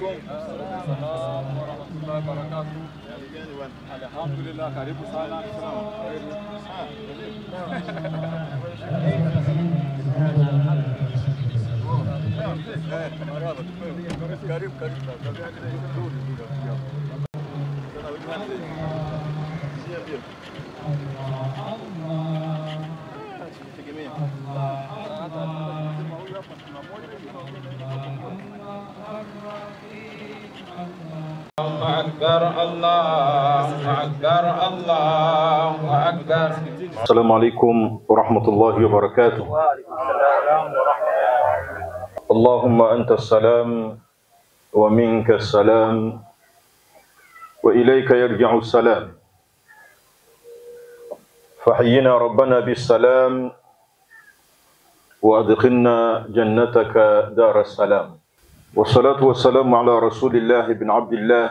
عليكم. السلام ورحمة الله وبركاته. الحمد لله. karibu sana. Karibu. السلام عليكم ورحمة الله وبركاته. اللهم أنت السلام ومنك السلام وإليك يرجع السلام، فحينا ربنا بالسلام وأدخلنا جنتك دار السلام، والصلاة والسلام على رسول الله بن عبد الله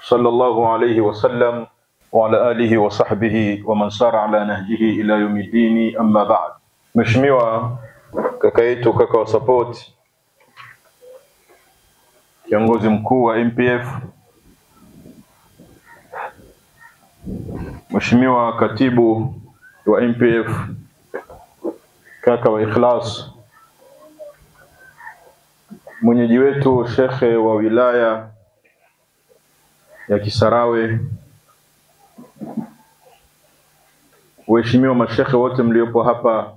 صلى الله عليه وسلم وعلى آله وصحبه ومن سار على نهجه إلى يوم الدين. أما بعد. Mheshimiwa kaka yetu, kaka wa support, kiongozi mkuu wa MPF, Mheshimiwa katibu wa MPF, kaka wa Ikhlas, mwenyeji wetu shekhe wa wilaya ya Kisarawe, waheshimiwa mashekhe wote mliopo hapa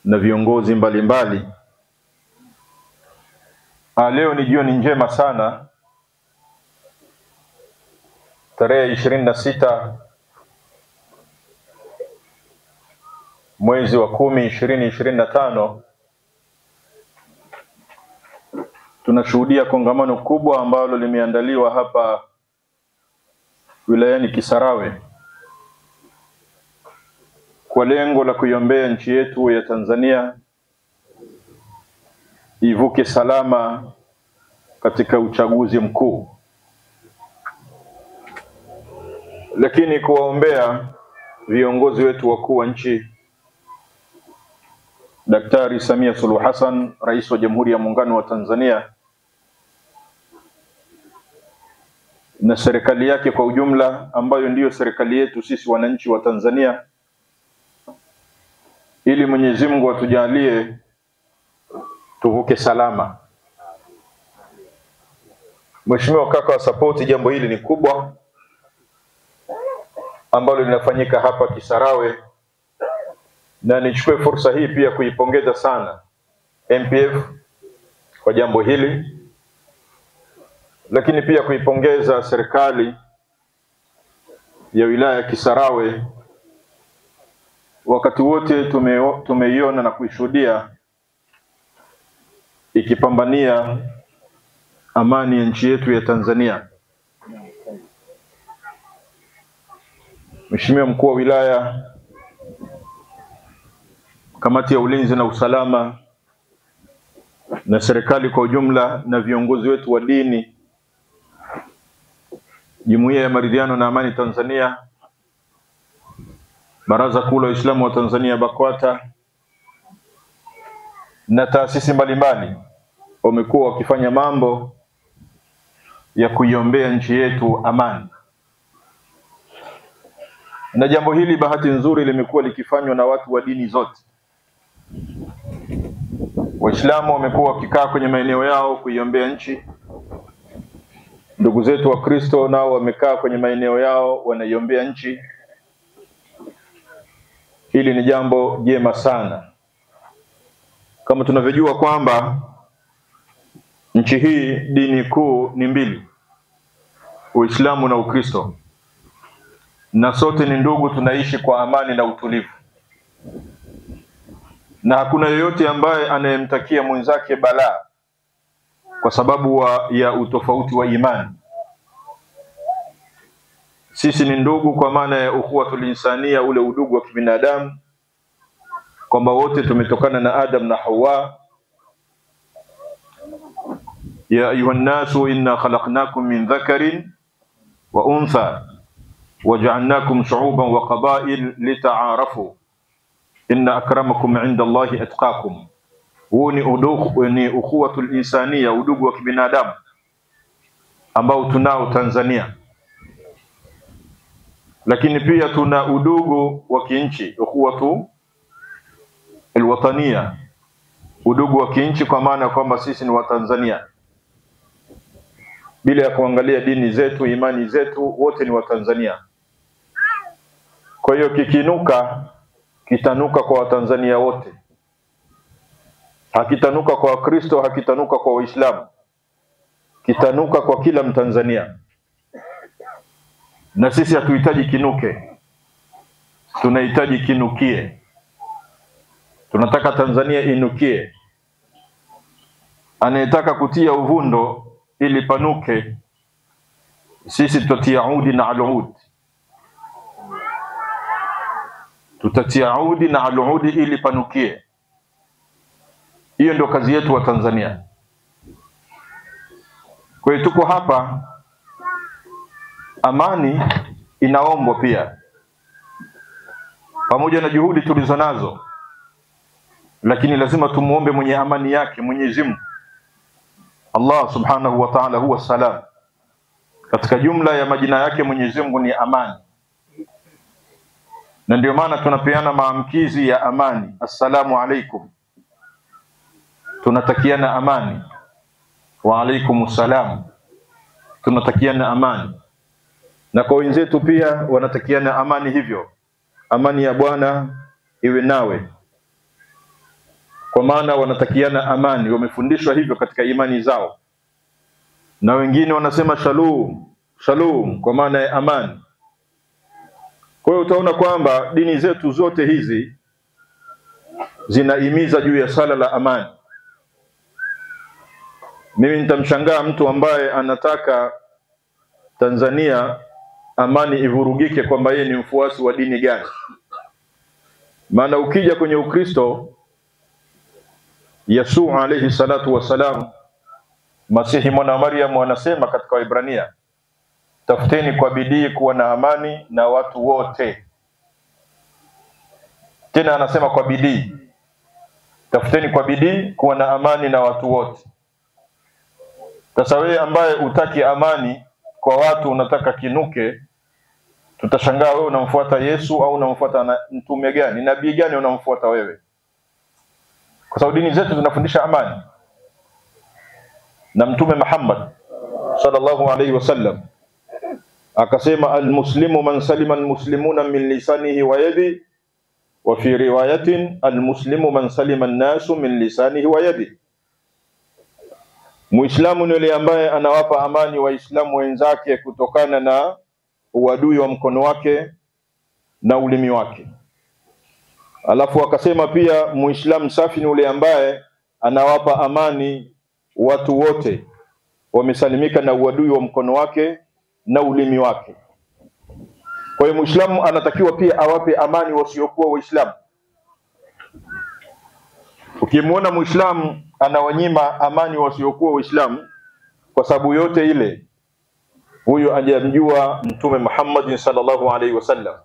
na viongozi mbalimbali. Leo ni jioni njema sana, tarehe 26 mwezi wa 10 2025. Tunashuhudia kongamano kubwa ambalo limeandaliwa hapa wilayani Kisarawe kwa lengo la kuiombea nchi yetu ya Tanzania ivuke salama katika uchaguzi mkuu, lakini kuwaombea viongozi wetu wakuu wa nchi, Daktari Samia Suluhu Hassan, Rais wa Jamhuri ya Muungano wa Tanzania, na serikali yake kwa ujumla, ambayo ndiyo serikali yetu sisi wananchi wa Tanzania, ili Mwenyezi Mungu atujalie tuvuke salama. Mheshimiwa kaka wa support, jambo hili ni kubwa ambalo linafanyika hapa Kisarawe, na nichukue fursa hii pia kuipongeza sana MPF kwa jambo hili, lakini pia kuipongeza serikali ya wilaya ya Kisarawe. Wakati wote tumeiona na kuishuhudia ikipambania amani ya nchi yetu ya Tanzania. Mheshimiwa mkuu wa wilaya, kamati ya ulinzi na usalama, na serikali kwa ujumla, na viongozi wetu wa dini, Jumuiya ya Maridhiano na Amani Tanzania, Baraza Kuu la Waislamu wa Tanzania BAKWATA, na taasisi mbalimbali wamekuwa wakifanya mambo ya kuiombea nchi yetu amani. Na jambo hili bahati nzuri limekuwa likifanywa na watu wa dini zote. Waislamu wamekuwa wakikaa kwenye maeneo yao kuiombea nchi. Ndugu zetu wa Kristo nao wamekaa kwenye maeneo yao wanaiombea nchi. Hili ni jambo jema sana. Kama tunavyojua kwamba nchi hii dini kuu ni mbili, Uislamu na Ukristo, na sote ni ndugu, tunaishi kwa amani na utulivu, na hakuna yeyote ambaye anayemtakia mwenzake balaa kwa sababu ya utofauti wa imani. Sisi ni ndugu kwa maana ya ukhuwatul insania, ule udugu wa kibinadamu, kwamba wote tumetokana na Adam na Hawa. Ya ayuhan nasu inna khalaqnakum min dhakarin wa untha waja'alnakum shu'uban wa qaba'il lita'arafu inna akramakum 'inda Allahi atqakum. Huu ni ukhuwatul insania, udugu wa kibinadamu ambao tunao Tanzania. Lakini pia tuna udugu wa kinchi, ukhuwatu alwatania, udugu wa kinchi, kwa maana kwamba sisi ni Watanzania bila ya kuangalia dini zetu, imani zetu, wote ni Watanzania. Kwa hiyo kikinuka, kitanuka kwa Watanzania wote. Hakitanuka kwa Wakristo, hakitanuka kwa Waislamu, kitanuka kwa kila Mtanzania. Na sisi hatuhitaji kinuke, tunahitaji kinukie. Tunataka Tanzania inukie. Anayetaka kutia uvundo ili panuke, sisi tutatia udi na alud. Tutatia udi na alud ili panukie. Hiyo ndio kazi yetu wa Tanzania. Kwa hiyo tuko hapa, amani inaombwa pia, pamoja na juhudi tulizonazo, lakini lazima tumuombe mwenye amani yake, Mwenyezi Mungu. Allah subhanahu wa ta'ala huwa salam. Katika jumla ya majina yake Mwenyezi Mungu ni amani, na ndio maana tunapeana maamkizi ya amani. Assalamu alaikum, tunatakiana amani. Wa alaikumus salam, tunatakiana amani. Na kwa wenzetu pia wanatakiana amani hivyo. Amani ya Bwana iwe nawe, kwa maana wanatakiana amani, wamefundishwa hivyo katika imani zao. Na wengine wanasema shalom, shalom, kwa maana ya amani. Kwa hiyo utaona kwamba dini zetu zote hizi zinahimiza juu ya sala la amani. Mimi nitamshangaa mtu ambaye anataka Tanzania amani ivurugike, kwamba yeye ni mfuasi wa dini gani. Maana ukija kwenye Ukristo, Yesu alayhi salatu wasalam, Masihi mwana wa Maryam, anasema katika Waebrania, tafuteni kwa bidii kuwa na amani na watu wote. Tena anasema kwa bidii, tafuteni kwa bidii kuwa na amani na watu wote. Sasa wewe ambaye utaki amani kwa watu, unataka kinuke, tutashangaa wewe unamfuata Yesu au unamfuata mtume gani, nabii gani unamfuata wewe? Kwa sababu dini zetu zinafundisha amani. Na Mtume Muhammad sallallahu alaihi wasallam akasema, almuslimu man salima almuslimuna min lisanihi wa yadi, wa fi riwayatin almuslimu man salima an-nasu min lisanihi wa yadi. Muislamu ni yule ambaye anawapa amani Waislamu wenzake kutokana na uadui wa mkono wake na ulimi wake. Alafu akasema pia Muislamu safi ni yule ambaye anawapa amani watu wote, wamesalimika na uadui wa mkono wake na ulimi wake. Kwa hiyo Muislamu anatakiwa pia awape amani wasiokuwa Waislamu. Ukimwona Muislamu anawanyima amani wasiokuwa Waislamu kwa sababu yote ile, huyo hajamjua Mtume Muhammad sallallahu alaihi wasallam.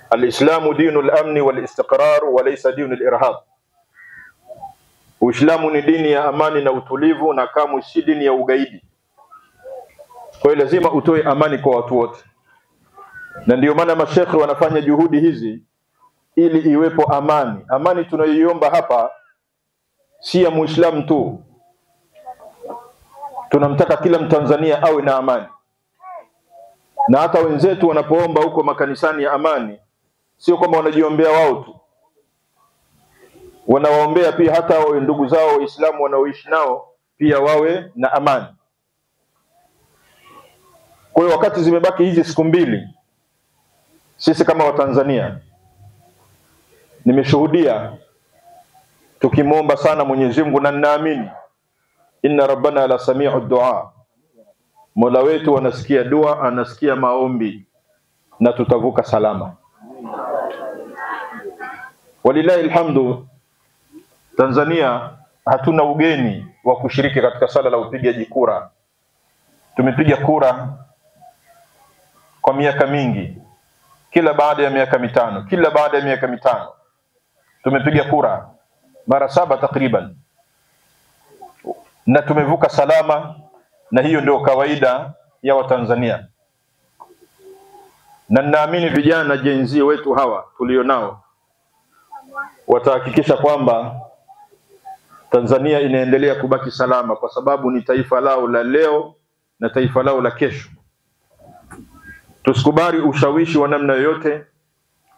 Al-Islamu dinul amni wal istiqrar wa laysa dinul irhab. Uislamu ni dini ya amani na utulivu, na kamwe si dini ya ugaidi. Kwa hiyo lazima utoe amani kwa watu wote. Na ndio maana mashekhi wanafanya juhudi hizi ili iwepo amani. Amani tunayoiomba hapa si ya Muislamu tu. Tunamtaka kila Mtanzania awe na amani. Na hata wenzetu wanapoomba huko makanisani ya amani, sio kwamba wanajiombea wao tu, wanawaombea pia hata ndugu zao Waislamu wanaoishi nao pia wawe na amani. Kwa hiyo wakati zimebaki hizi siku mbili, sisi kama Watanzania nimeshuhudia tukimwomba sana Mwenyezi Mungu, na ninaamini inna rabbana la sami'u du'a, Mola wetu anasikia dua, anasikia maombi, na tutavuka salama. Walillahi alhamdu, Tanzania hatuna ugeni wa kushiriki katika sala la upigaji kura. Tumepiga kura kwa miaka mingi, kila baada ya miaka mitano tumepiga kura. mara 7 takriban, na tumevuka salama, na hiyo ndio kawaida ya Watanzania. Na naamini vijana Gen Z wetu hawa tulionao watahakikisha kwamba Tanzania inaendelea kubaki salama, kwa sababu ni taifa lao la leo na taifa lao la kesho. Tusikubali ushawishi wa namna yoyote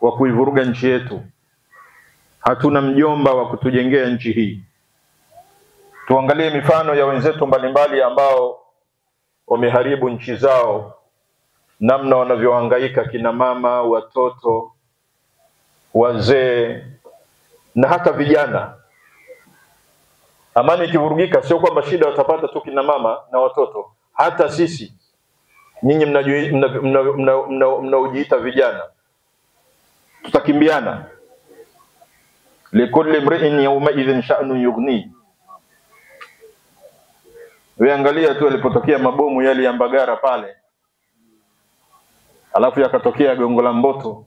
wa kuivuruga nchi yetu. Hatuna mjomba wa kutujengea nchi hii. Tuangalie mifano ya wenzetu mbalimbali ambao wameharibu nchi zao, namna wanavyohangaika, kina mama, watoto, wazee na hata vijana. Amani ikivurugika, sio kwamba shida watapata tu kina mama na watoto, hata sisi nyinyi mnaojiita vijana tutakimbiana. Likulli mri'in yawma idhin sha'nu yughni. Weangalia tu alipotokea mabomu yale ya Mbagara pale, alafu yakatokea Gongo la Mboto,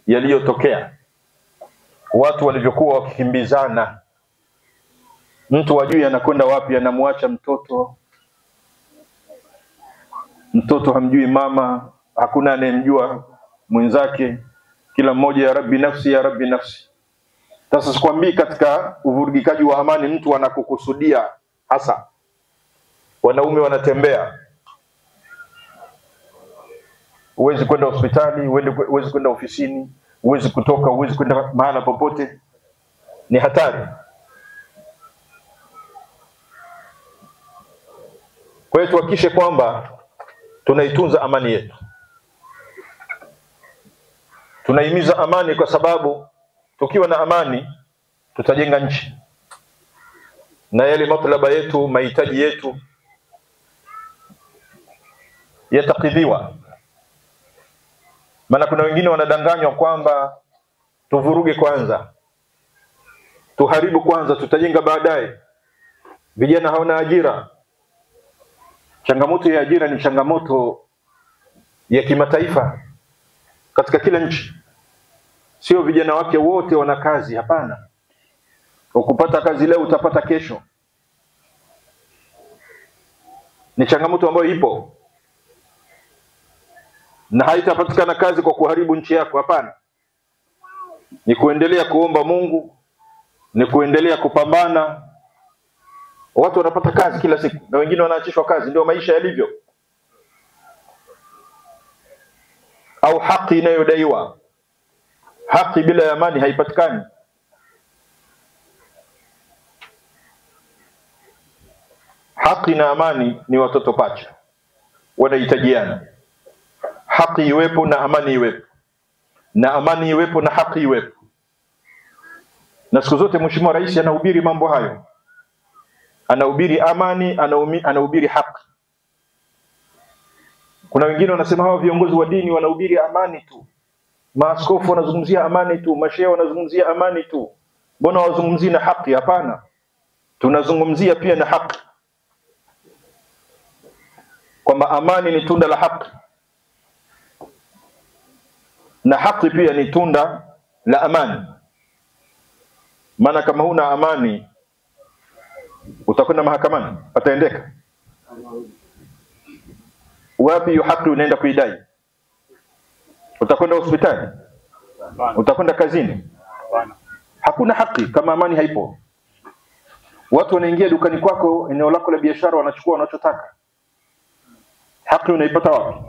yaliyotokea, watu walivyokuwa wakikimbizana, mtu wajui anakwenda wapi, anamwacha mtoto hamjui mama, hakuna anayemjua mwenzake, kila mmoja ya rabbi nafsi ya rabbi nafsi. Sasa sikwambii katika uvurugikaji wa amani mtu anakukusudia hasa. Wanaume wanatembea, huwezi kwenda hospitali, huwezi kwenda ofisini, huwezi kutoka, huwezi kwenda mahala popote, ni hatari. Kwa hiyo tuhakikishe kwamba tunaitunza amani yetu. Tunahimiza amani kwa sababu tukiwa na amani tutajenga nchi, na yale matlaba yetu, mahitaji yetu yatakidhiwa. Maana kuna wengine wanadanganywa kwamba tuvuruge kwanza, tuharibu kwanza, tutajenga baadaye. Vijana hawana ajira. Changamoto ya ajira ni changamoto ya kimataifa katika kila nchi. Sio vijana wake wote wana kazi, hapana. Ukupata kazi leo utapata kesho. Ni changamoto ambayo ipo, na haitapatikana kazi kwa kuharibu nchi yako, hapana. Ni kuendelea kuomba Mungu, ni kuendelea kupambana. Watu wanapata kazi kila siku, na wengine wanaachishwa kazi, ndio maisha yalivyo. Au haki inayodaiwa. Haki bila amani haipatikani. Haki na amani ni watoto pacha, wanahitajiana. Haki iwepo na amani iwepo, na amani iwepo na haki iwepo. Na siku zote Mheshimiwa Rais anahubiri mambo hayo. Anahubiri amani, anahubiri haki. Kuna wengine wanasema hawa viongozi wa dini wanahubiri amani tu, maaskofu wanazungumzia amani tu, mashehe wanazungumzia amani tu, mbona wazungumzii na haki? Hapana, tunazungumzia pia na haki, kwamba amani ni tunda la haki na haki pia ni tunda la amani. Maana kama huna amani utakwenda mahakamani, ataendeka wapi hiyo haki unaenda kuidai? Utakwenda hospitali? Utakwenda kazini? Hakuna haki kama amani haipo. Watu wanaingia dukani kwako, eneo lako la biashara, wanachukua wanachotaka. Haki unaipata wapi?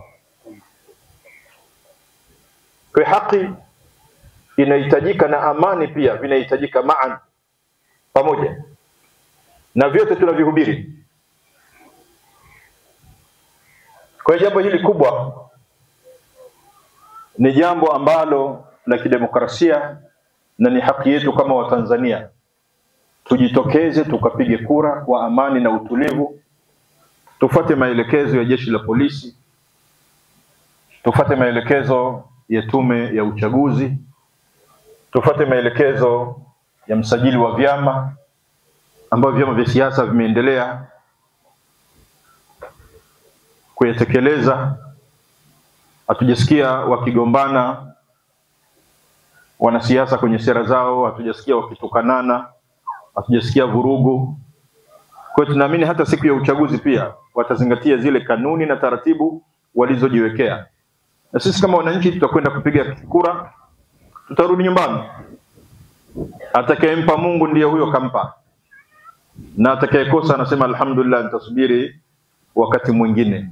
Kwa haki inahitajika na amani pia vinahitajika maan, pamoja. Na vyote tunavihubiri. Kwa jambo hili kubwa ni jambo ambalo la kidemokrasia, na ni haki yetu kama Watanzania tujitokeze tukapige kura kwa amani na utulivu. Tufuate maelekezo ya jeshi la polisi, tufuate maelekezo ya tume ya uchaguzi, tufuate maelekezo ya msajili wa vyama, ambao vyama vya siasa vimeendelea kuyatekeleza. Hatujasikia wakigombana wanasiasa kwenye sera zao, hatujasikia wakitukanana, hatujasikia vurugu. Kwa hiyo tunaamini hata siku ya uchaguzi pia watazingatia zile kanuni na taratibu walizojiwekea. Na sisi kama wananchi tutakwenda kupiga kura, tutarudi nyumbani. Atakayempa Mungu ndiye huyo kampa. Na atakayekosa anasema alhamdulillah, nitasubiri wakati mwingine.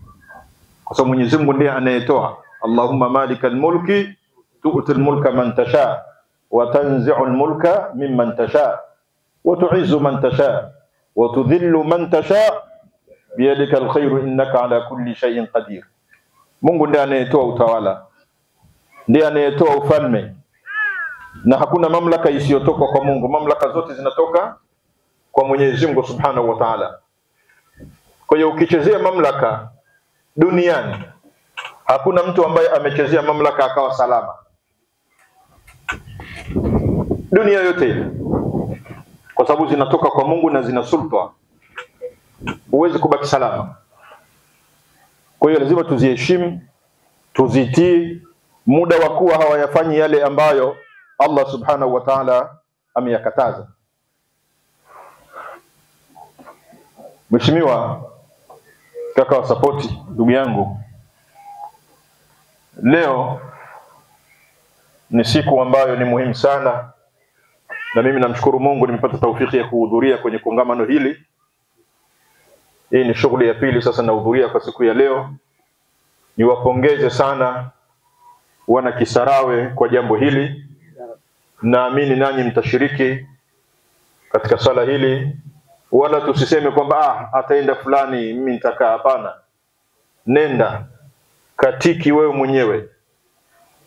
Kwa sababu Mwenyezi Mungu ndiye anayetoa. Allahumma malikal mulki tu'til mulka man tasha wa tanzi'ul mulka mimman tasha wa tu'izzu man tasha wa tudhillu man tasha biyadika alkhairu innaka ala kulli shay'in qadir. Mungu ndiye anayetoa utawala, ndiye anayetoa ufalme, na hakuna mamlaka isiyotoka kwa Mungu. Mamlaka zote zinatoka kwa Mwenyezi Mungu Subhanahu wa Ta'ala. Kwa hiyo ukichezea mamlaka duniani, hakuna mtu ambaye amechezea mamlaka akawa salama dunia yote, kwa sababu zinatoka kwa Mungu na zina sulta. Huwezi kubaki salama. Kwa hiyo lazima tuziheshimu, tuzitii, muda wa kuwa hawayafanyi yale ambayo Allah Subhanahu wa Ta'ala ameyakataza. Mheshimiwa kaka wa support, ndugu yangu, leo ni siku ambayo ni muhimu sana, na mimi namshukuru Mungu nimepata taufiki ya kuhudhuria kwenye kongamano hili. Hii ni shughuli ya pili sasa nahudhuria kwa siku ya leo. Niwapongeze sana wana Kisarawe kwa jambo hili. Naamini nanyi mtashiriki katika sala hili, wala tusiseme kwamba ataenda fulani mimi nitakaa. Hapana, nenda katiki wewe mwenyewe,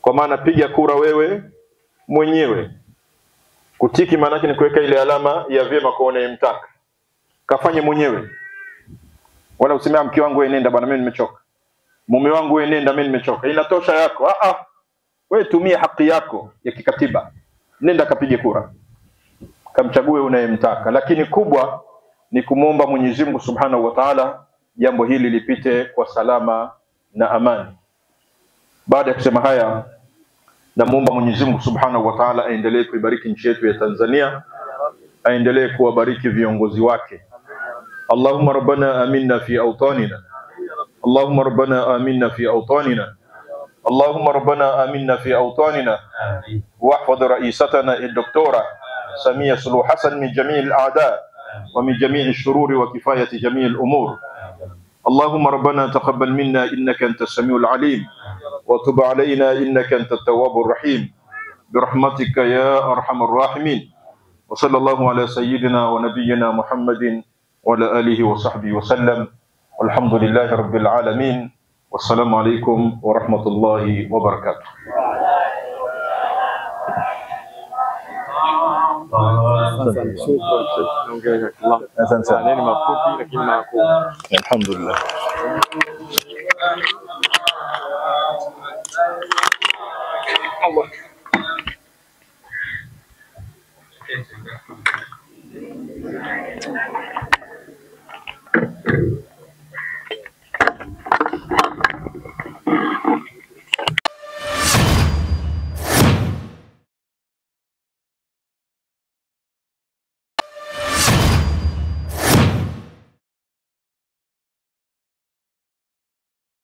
kwa maana piga kura wewe mwenyewe. Kutiki maana yake ni kuweka ile alama ya vyema kwa unayemtaka. Kafanye mwenyewe, wala useme mke wangu wewe nenda bwana mimi nimechoka, mume wangu wewe nenda mimi nimechoka. Inatosha yako. Wewe tumia haki yako ya kikatiba, nenda kapige kura, kamchague unayemtaka. Lakini kubwa ni kumuomba Mwenyezi Mungu Subhanahu wa Ta'ala jambo hili lipite kwa salama na amani. Baada ya kusema haya, namuomba Mwenyezi Mungu Subhanahu wa Ta'ala aendelee kuibariki nchi yetu ya Tanzania, aendelee kuwabariki viongozi wake. Allahumma rabbana aminna fi awtanina, Allahumma rabbana aminna fi awtanina, Allahumma rabbana aminna fi awtanina, واحفظ رئيستنا الدكتورة سمية سلو حسن من جميع الأعداء ومن جميع الشرور وكفاية جميع الأمور. اللهم ربنا تقبل منا إنك أنت السميع العليم، وتب علينا إنك أنت التواب الرحيم، برحمتك يا أرحم الراحمين. وصلى الله على سيدنا ونبينا محمد وعلى آله وصحبه وسلم، والحمد لله رب العالمين، والسلام عليكم ورحمة الله وبركاته. Asante sana. Maneno mafupi lakini makubwa. Alhamdulillah.